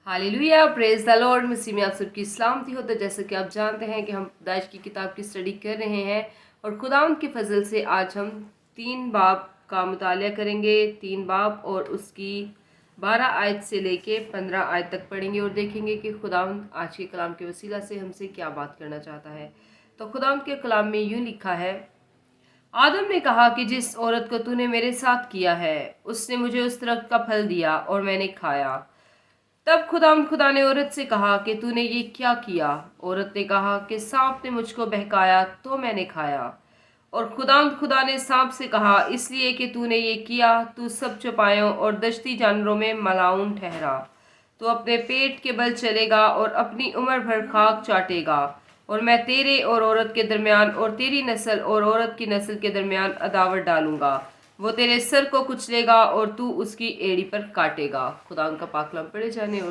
Hallelujah, praise the Lord. मसीह में आप सबकी सलामती हो। तो जैसे कि आप जानते हैं कि हम खुदाइश की किताब की स्टडी कर रहे हैं और खुदावंद के फजल से आज हम 3 बाब का मुतालिया करेंगे। 3 बाब और उसकी 12 आयत से लेके 15 आयत तक पढ़ेंगे और देखेंगे कि खुदावंद आज के कलाम के वसीला से हमसे क्या बात करना चाहता है। तो खुदावंद के कलाम में यूँ लिखा है, आदम ने कहा कि जिस औरत को तूने मेरे साथ किया है उसने मुझे उस दरख्त का फल दिया और मैंने खाया। तब खुदा ने औरत से कहा कि तूने ये क्या किया? औरत ने कहा कि सांप ने मुझको बहकाया तो मैंने खाया। और खुदा ने सांप से कहा, इसलिए कि तूने ये किया, तू सब चौपायों और दश्ती जानवरों में मलाउन ठहरा। तू अपने पेट के बल चलेगा और अपनी उम्र भर खाक चाटेगा। और मैं तेरे और औरत के दरमियान और तेरी नस्ल और औरत की नस्ल के दरमियान अदावत डालूंगा। वो तेरे सर को कुचलेगा और तू उसकी एड़ी पर काटेगा। खुदा का पाक कलाम पढ़े जाने और